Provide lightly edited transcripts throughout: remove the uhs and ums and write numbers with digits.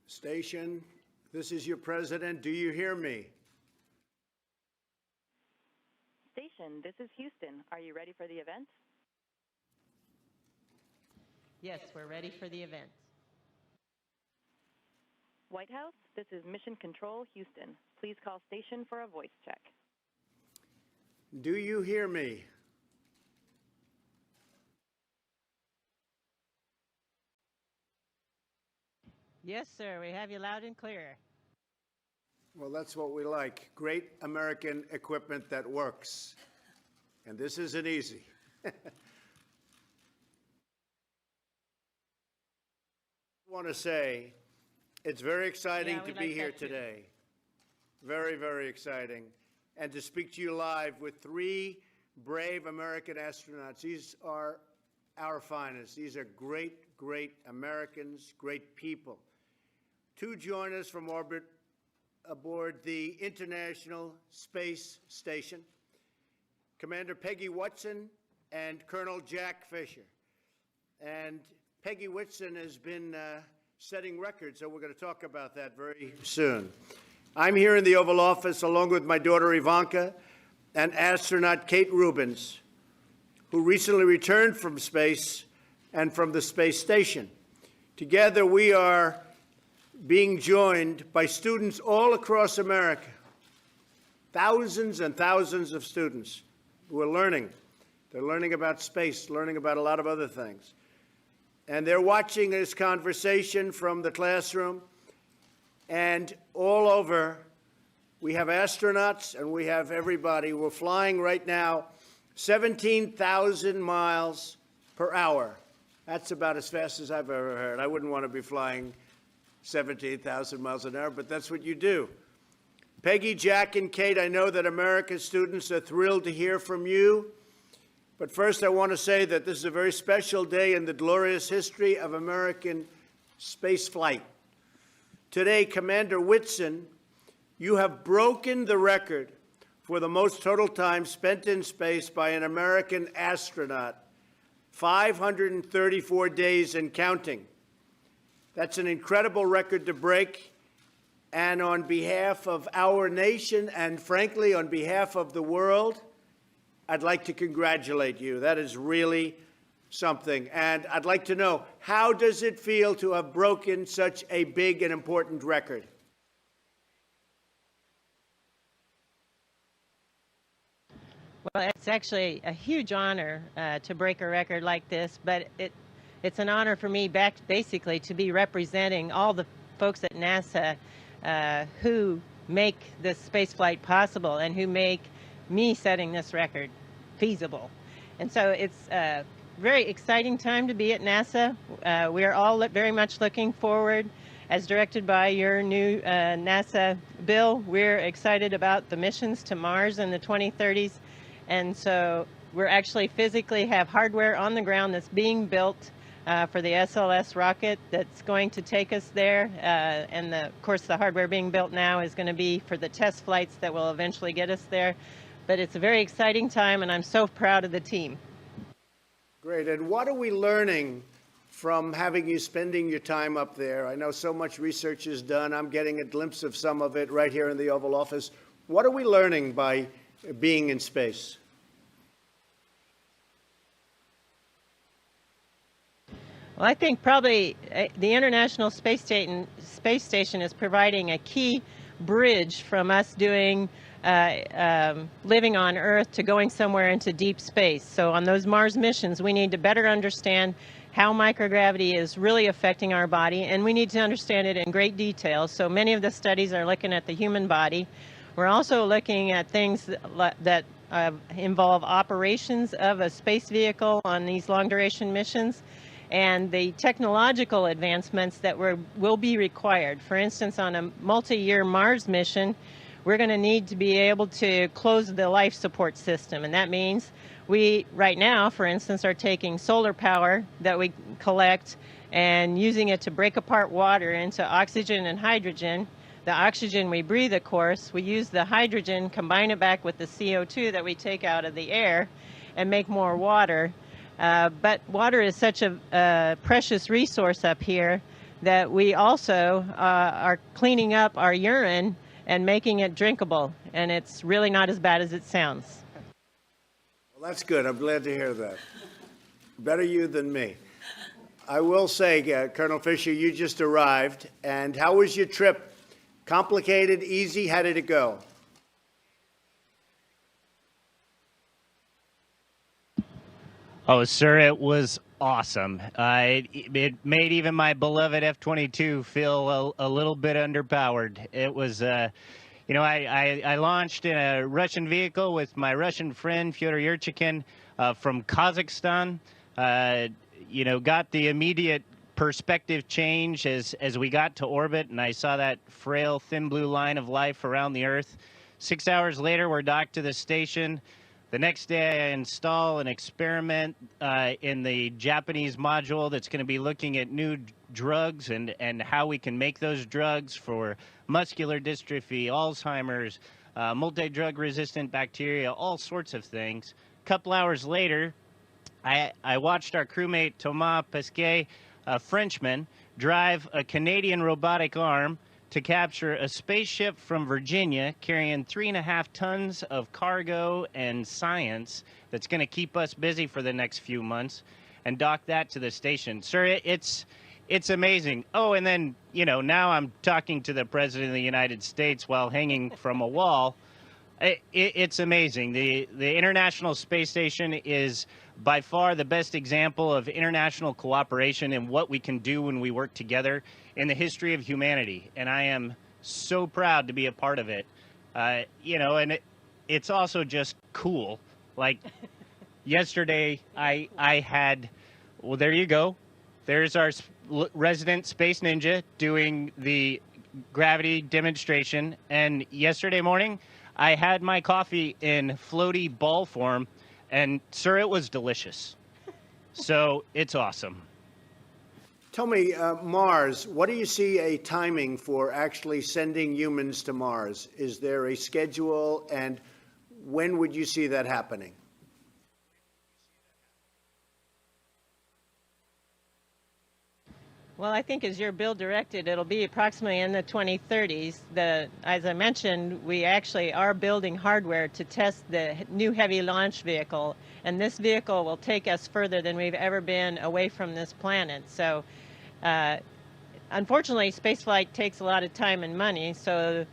Station, this is your president. Do you hear me? Station, this is Houston. Are you ready for the event? Yes, we're ready for the event. White House, this is Mission Control, Houston. Please call station for a voice check. Do you hear me? Yes, sir. We have you loud and clear. Well, that's what we like. Great American equipment that works. And this isn't easy. I want to say it's very exciting Yeah, we to be like here that too. today. Very, very exciting. And to speak to you live with three brave American astronauts. These are our finest. These are great, great Americans, great people. Two join us from orbit aboard the International Space Station, Commander Peggy Whitson and Colonel Jack Fisher. And Peggy Whitson has been setting records, so we're going to talk about that very soon. I'm here in the Oval Office along with my daughter Ivanka and astronaut Kate Rubins, who recently returned from space and from the space station. Together we are being joined by students all across America, thousands and thousands of students who are learning. They're learning about space, learning about a lot of other things. And they're watching this conversation from the classroom. And all over, we have astronauts and we have everybody. We're flying right now 17,000 miles per hour. That's about as fast as I've ever heard. I wouldn't want to be flying 17,000 miles an hour, but that's what you do. Peggy, Jack, and Kate, I know that America's students are thrilled to hear from you. But first, I want to say that this is a very special day in the glorious history of American spaceflight. Today, Commander Whitson, you have broken the record for the most total time spent in space by an American astronaut, 534 days and counting. That's an incredible record to break. And on behalf of our nation and, frankly, on behalf of the world, I'd like to congratulate you. That is really something. And I'd like to know, how does it feel to have broken such a big and important record? Well, it's actually a huge honor to break a record like this, but it's an honor for me basically to be representing all the folks at NASA who make this space flight possible and who make me setting this record feasible. And so it's a very exciting time to be at NASA. We are all very much looking forward, as directed by your new NASA bill. We're excited about the missions to Mars in the 2030s. And so we're actually physically have hardware on the ground that's being built for the SLS rocket that's going to take us there. And of course, the hardware being built now is going to be for the test flights that will eventually get us there. But it's a very exciting time, and I'm so proud of the team. Great. And what are we learning from having you spending your time up there? I know so much research is done. I'm getting a glimpse of some of it right here in the Oval Office. What are we learning by being in space? Well, I think probably the International Space Station is providing a key bridge from us doing living on Earth to going somewhere into deep space. So on those Mars missions, we need to better understand how microgravity is really affecting our body, and we need to understand it in great detail. So many of the studies are looking at the human body. We're also looking at things that involve operations of a space vehicle on these long-duration missions, and the technological advancements that will be required. For instance, on a multi-year Mars mission, we're going to need to be able to close the life support system. And that means we, right now, for instance, are taking solar power that we collect and using it to break apart water into oxygen and hydrogen. The oxygen we breathe, of course, we use the hydrogen, combine it back with the CO2 that we take out of the air and make more water. But water is such a precious resource up here that we also are cleaning up our urine and making it drinkable. And it's really not as bad as it sounds. Well, that's good. I'm glad to hear that. Better you than me. I will say, Colonel Fisher, you just arrived. And how was your trip? Complicated, easy? How did it go? Oh, sir, it was awesome. It made even my beloved F-22 feel a little bit underpowered. It was, I launched in a Russian vehicle with my Russian friend Fyodor Yurchikhin from Kazakhstan. Got the immediate perspective change as we got to orbit, and I saw that frail, thin blue line of life around the Earth. 6 hours later, we're docked to the station. The next day, I install an experiment in the Japanese module that's going to be looking at new drugs and how we can make those drugs for muscular dystrophy, Alzheimer's, multi-drug resistant bacteria, all sorts of things. A couple hours later, I watched our crewmate Thomas Pesquet, a Frenchman, drive a Canadian robotic arm to capture a spaceship from Virginia carrying 3.5 tons of cargo and science that's going to keep us busy for the next few months, and dock that to the station. Sir, it's amazing. Oh, and then, now I'm talking to the President of the United States while hanging from a wall. It's amazing. The International Space Station is by far the best example of international cooperation and what we can do when we work together in the history of humanity. And I am so proud to be a part of it. And it's also just cool. Like yesterday, I had, well, there you go. There's our resident space ninja doing the gravity demonstration. And yesterday morning, I had my coffee in floaty ball form, and sir, it was delicious. So it's awesome. Tell me, Mars, what do you see a timing for actually sending humans to Mars? Is there a schedule, and when would you see that happening? Well, I think as your bill directed, it'll be approximately in the 2030s. As I mentioned, we actually are building hardware to test the new heavy launch vehicle, and this vehicle will take us further than we've ever been away from this planet. So, unfortunately, spaceflight takes a lot of time and money, so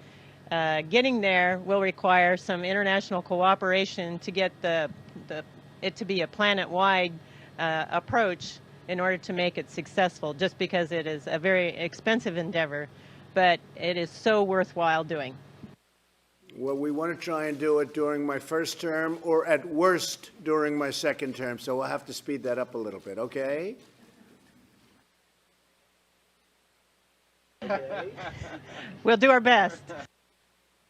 getting there will require some international cooperation to get it to be a planet-wide approach in order to make it successful, just because it is a very expensive endeavor, but it is so worthwhile doing. Well, we want to try and do it during my first term, or at worst during my second term, so we'll have to speed that up a little bit, okay? We'll do our best.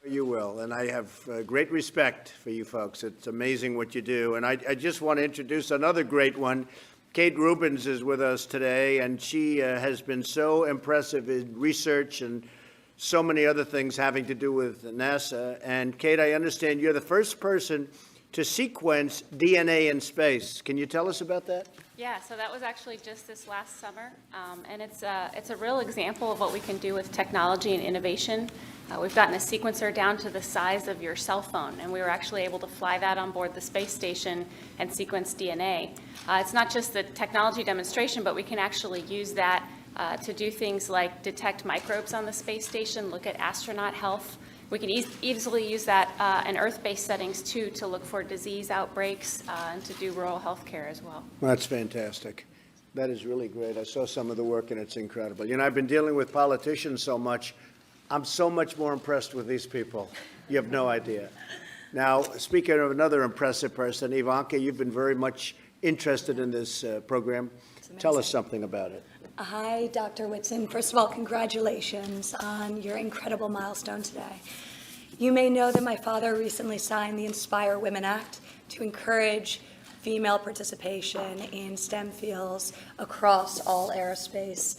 You will, and I have great respect for you folks. It's amazing what you do, and I just want to introduce another great one. Kate Rubins is with us today, and she has been so impressive in research and so many other things having to do with NASA. And Kate, I understand you're the first person to sequence DNA in space. Can you tell us about that? Yeah, so that was actually just this last summer, and it's a real example of what we can do with technology and innovation. We've gotten a sequencer down to the size of your cell phone, and we were actually able to fly that on board the space station and sequence DNA. It's not just the technology demonstration, but we can actually use that to do things like detect microbes on the space station, look at astronaut health. We can easily use that in Earth-based settings, too, to look for disease outbreaks and to do rural health care as well. That's fantastic. That is really great. I saw some of the work, and it's incredible. You know, I've been dealing with politicians so much. I'm so much more impressed with these people. You have no idea. Now, speaking of another impressive person, Ivanka, you've been very much interested in this program. Tell us something about it. Hi, Dr. Whitson. First of all, congratulations on your incredible milestone today. You may know that my father recently signed the Inspire Women Act to encourage female participation in STEM fields across all aerospace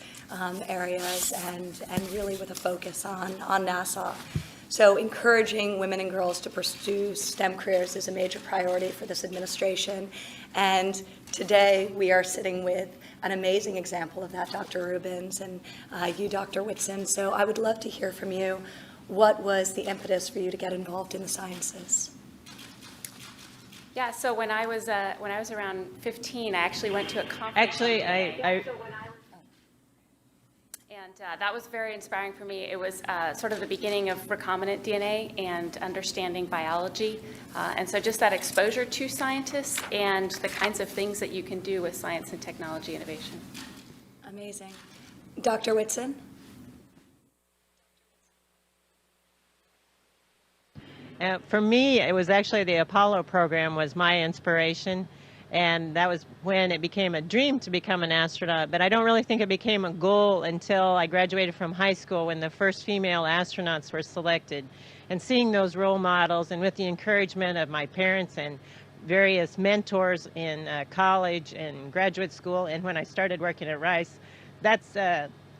areas, and really with a focus on NASA. So encouraging women and girls to pursue STEM careers is a major priority for this administration. And today we are sitting with an amazing example of that, Dr. Rubins, and you, Dr. Whitson. So I would love to hear from you. What was the impetus for you to get involved in the sciences? Yeah, so when I was around 15, I actually went to a conference. Actually, And that was very inspiring for me. It was sort of the beginning of recombinant DNA and understanding biology. And so just that exposure to scientists and the kinds of things that you can do with science and technology innovation. Amazing. Dr. Whitson? For me, it was actually the Apollo program was my inspiration, and that was when it became a dream to become an astronaut. But I don't really think it became a goal until I graduated from high school when the first female astronauts were selected. And seeing those role models, and with the encouragement of my parents and various mentors in college and graduate school, and when I started working at Rice, that's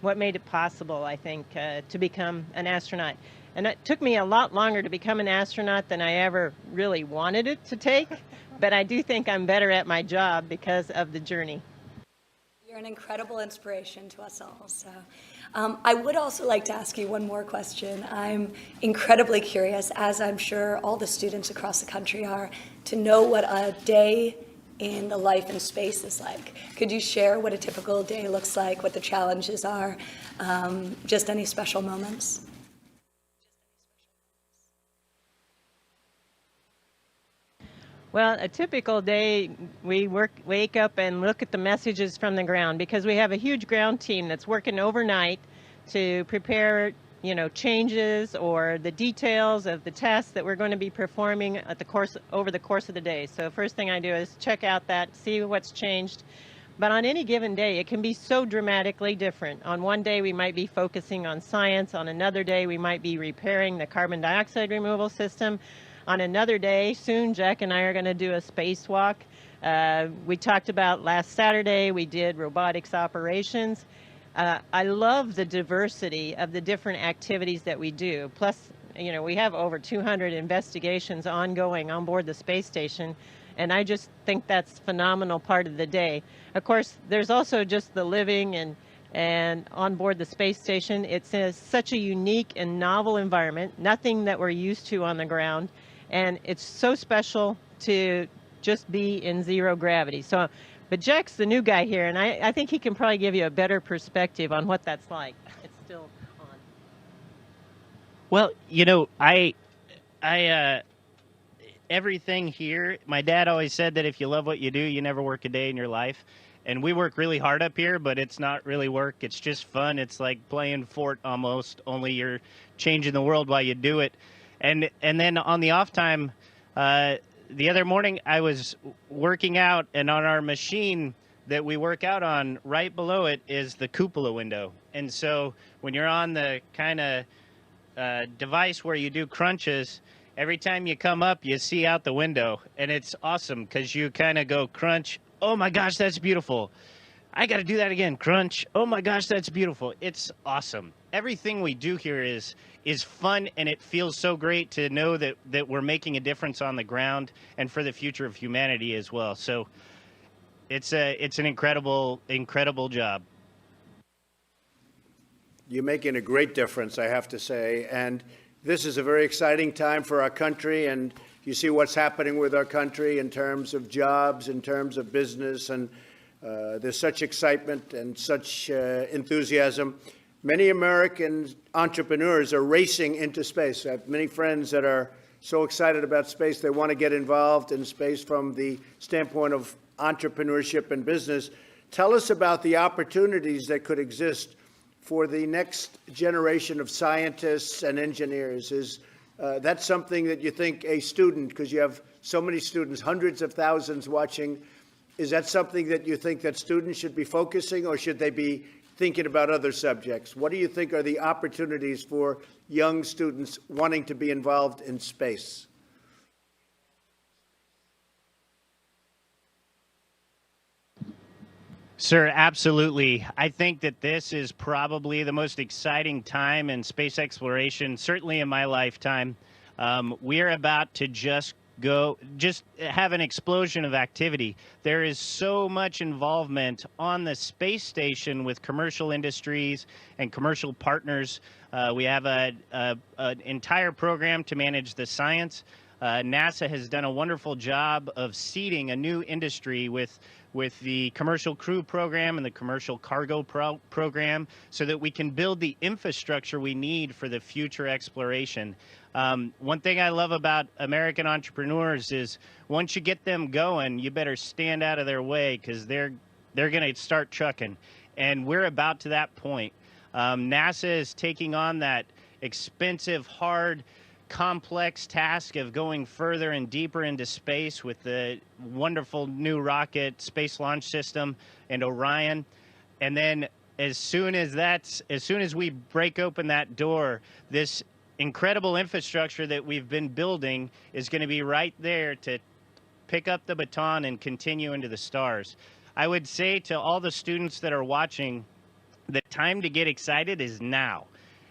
what made it possible, I think, to become an astronaut. And it took me a lot longer to become an astronaut than I ever really wanted it to take, but I do think I'm better at my job because of the journey. You're an incredible inspiration to us all. So, I would also like to ask you one more question. I'm incredibly curious, as I'm sure all the students across the country are, to know what a day in the life in space is like. Could you share what a typical day looks like, what the challenges are, just any special moments? Well, a typical day, we wake up and look at the messages from the ground because we have a huge ground team that's working overnight to prepare, changes or the details of the tests that we're going to be performing over the course of the day. So first thing I do is check out that, see what's changed. But on any given day, it can be so dramatically different. On one day, we might be focusing on science. On another day, we might be repairing the carbon dioxide removal system. On another day, soon, Jack and I are going to do a spacewalk. We talked about last Saturday, we did robotics operations. I love the diversity of the different activities that we do. Plus, we have over 200 investigations ongoing on board the space station, and I just think that's a phenomenal part of the day. Of course, there's also just the living and on board the space station. It's such a unique and novel environment, nothing that we're used to on the ground. And it's so special to just be in zero gravity. But Jack's the new guy here, and I think he can probably give you a better perspective on what that's like. It's still on. Well, everything here, my dad always said that if you love what you do, you never work a day in your life. And we work really hard up here, but it's not really work. It's just fun. It's like playing Fort almost, only you're changing the world while you do it. And then on the off time, the other morning I was working out, and on our machine that we work out on, right below it is the cupola window. And so when you're on the kind of device where you do crunches, every time you come up, you see out the window. And it's awesome because you kind of go crunch. Oh my gosh, that's beautiful. I got to do that again. Crunch. Oh my gosh, that's beautiful. It's awesome. Everything we do here is fun, and it feels so great to know that we're making a difference on the ground and for the future of humanity as well. So it's an incredible job. You're making a great difference, I have to say. And this is a very exciting time for our country, and you see what's happening with our country in terms of jobs, in terms of business, and there's such excitement and such enthusiasm. Many American entrepreneurs are racing into space. I have many friends that are so excited about space, they want to get involved in space from the standpoint of entrepreneurship and business. Tell us about the opportunities that could exist for the next generation of scientists and engineers. Is that something that you think a student, because you have so many students, hundreds of thousands watching, is that something that you think that students should be focusing, or should they be thinking about other subjects? What do you think are the opportunities for young students wanting to be involved in space? Sir, absolutely. I think that this is probably the most exciting time in space exploration, certainly in my lifetime. We're about to just have an explosion of activity. There is so much involvement on the space station with commercial industries and commercial partners. We have an entire program to manage the science. NASA has done a wonderful job of seeding a new industry with with the commercial crew program and the commercial cargo program so that we can build the infrastructure we need for the future exploration. One thing I love about American entrepreneurs is once you get them going, you better stand out of their way because they're going to start trucking. And we're about to that point. NASA is taking on that expensive, hard, complex task of going further and deeper into space with the wonderful new rocket Space Launch System and Orion. And then as soon as we break open that door, this incredible infrastructure that we've been building is going to be right there to pick up the baton and continue into the stars. I would say to all the students that are watching, the time to get excited is now.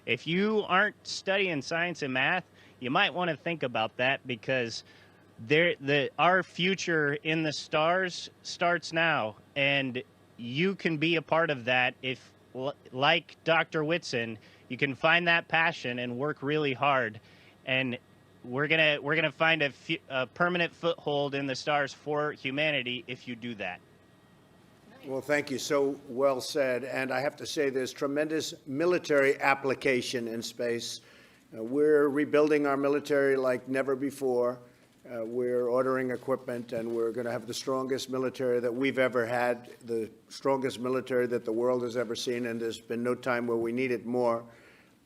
If you aren't studying science and math, you might want to think about that because our future in the stars starts now, and you can be a part of that if, like Dr. Whitson, you can find that passion and work really hard, and we're gonna find a permanent foothold in the stars for humanity if you do that. Well, thank you. So well said. And I have to say there's tremendous military application in space. We're rebuilding our military like never before. We're ordering equipment, and we're going to have the strongest military that we've ever had, the strongest military that the world has ever seen, and there's been no time where we need it more.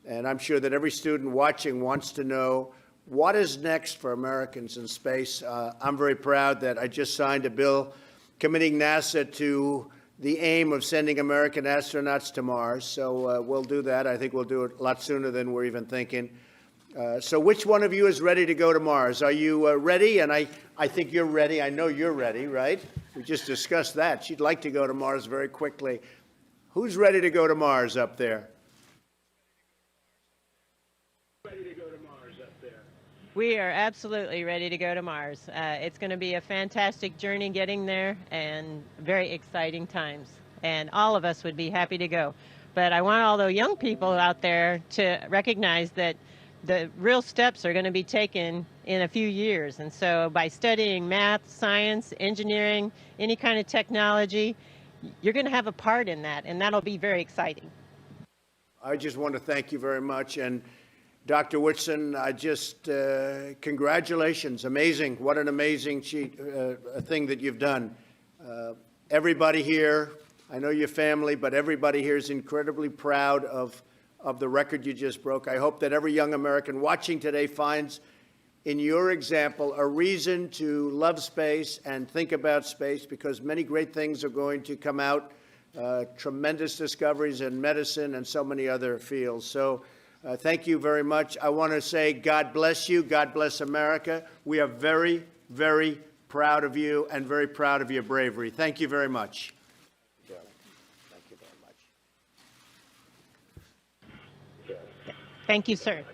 And I'm sure that every student watching wants to know what is next for Americans in space. I'm very proud that I just signed a bill committing NASA to the aim of sending American astronauts to Mars. So we'll do that. I think we'll do it a lot sooner than we're even thinking. So which one of you is ready to go to Mars? Are you ready? And I think you're ready. I know you're ready, right? We just discussed that. She'd like to go to Mars very quickly. Who's ready to go to Mars up there? We are absolutely ready to go to Mars. It's going to be a fantastic journey getting there and very exciting times. And all of us would be happy to go. But I want all the young people out there to recognize that the real steps are going to be taken in a few years. And so by studying math, science, engineering, any kind of technology, you're going to have a part in that, and that'll be very exciting. I just want to thank you very much. And Dr. Whitson, congratulations. Amazing. What an amazing thing that you've done. Everybody here, I know your family, but everybody here is incredibly proud of the record you just broke. I hope that every young American watching today finds in your example a reason to love space and think about space, because many great things are going to come out, tremendous discoveries in medicine and so many other fields. So thank you very much. I want to say God bless you. God bless America. We are very, very proud of you and very proud of your bravery. Thank you very much. Thank you very much. Thank you, sir.